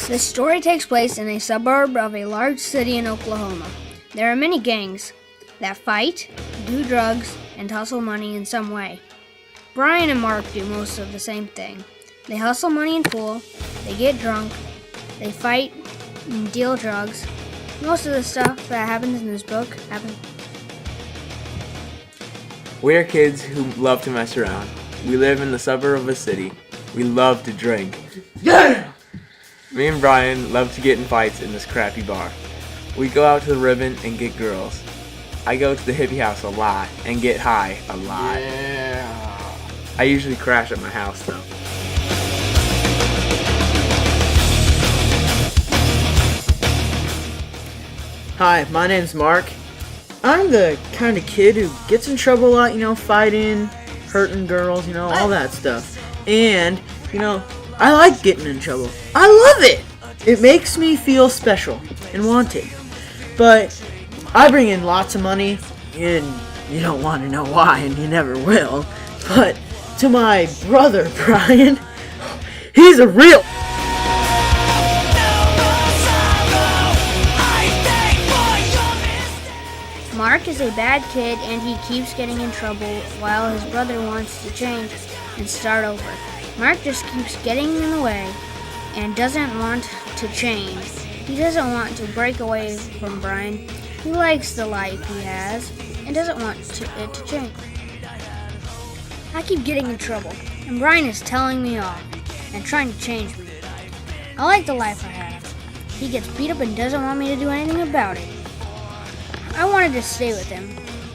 This story takes place in a suburb of a large city in Oklahoma. There are many gangs that fight, do drugs, and hustle money in some way. Brian and Mark do most of the same thing. They hustle money in pool, they get drunk, they fight and deal drugs. Most of the stuff that happens in this book happens. We are kids who love to mess around. We live in the suburb of a city. We love to drink. Yeah! Me and Brian love to get in fights in this crappy bar. We go out to the Ribbon and get girls. I go to the hippie house a lot and get high a lot. Yeah. I usually crash at my house though. Hi, my name's Mark. I'm the kind of kid who gets in trouble a lot, fighting, hurting girls, all that stuff. And, I like getting in trouble. I love it! It makes me feel special and wanted. But I bring in lots of money, and you don't want to know why, and you never will. But to my brother, Brian, he's a real... Mark is a bad kid and he keeps getting in trouble while his brother wants to change and start over. Mark just keeps getting in the way and doesn't want to change. He doesn't want to break away from Brian. He likes the life he has and doesn't want it to change. I keep getting in trouble and Brian is telling me off and trying to change me. I like the life I have. He gets beat up and doesn't want me to do anything about it. I wanted to stay with him,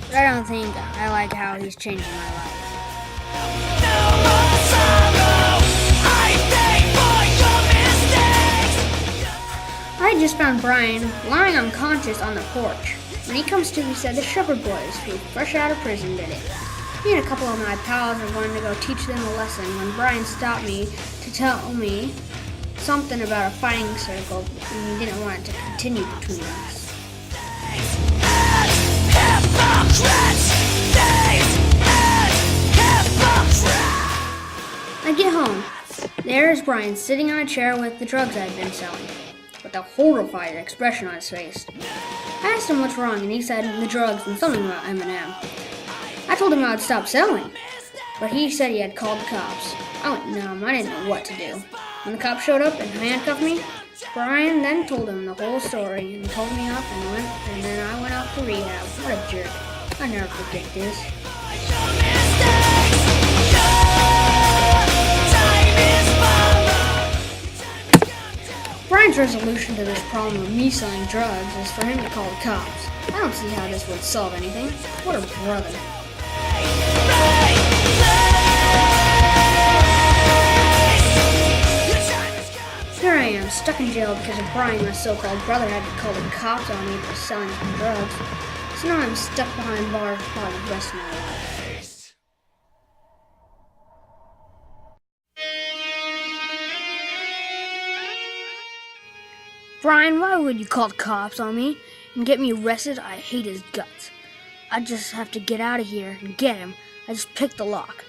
but I don't think I like how he's changing my life. I just found Brian lying unconscious on the porch. When he comes to, he said the Shepherd Boys, who fresh out of prison, did it. Me and a couple of my pals are going to go teach them a lesson when Brian stopped me to tell me something about a fighting circle, and he didn't want it to continue between us. I get home. There's Brian sitting on a chair with the drugs I've been selling, with a horrified expression on his face. I asked him what's wrong, and he said the drugs and something about M&M. I told him I would stop selling, but he said he had called the cops. I went numb. I didn't know what to do. When the cops showed up and handcuffed me, Brian then told him the whole story and told me off and then I went off to rehab. What a jerk. I never forget this. Brian's resolution to this problem of me selling drugs is for him to call the cops. I don't see how this would solve anything. What a brother. Here I am, stuck in jail because of Brian, my so-called brother, had to call the cops on me for selling some drugs. So now I'm stuck behind bars for the rest of my life. Brian, why would you call the cops on me and get me arrested? I hate his guts. I just have to get out of here and get him. I just picked the lock.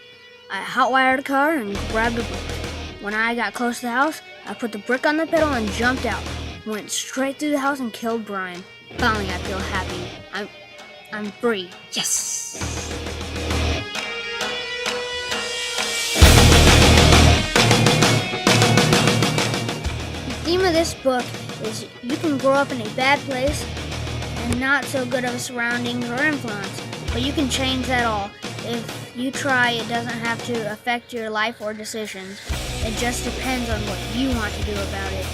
I hotwired a car and grabbed a brick. When I got close to the house, I put the brick on the pedal and jumped out. Went straight through the house and killed Brian. Finally, I feel happy. I'm free. Yes! The theme of this book is you can grow up in a bad place and not so good of surroundings or influence, but you can change that all. If you try, it doesn't have to affect your life or decisions. It just depends on what you want to do about it.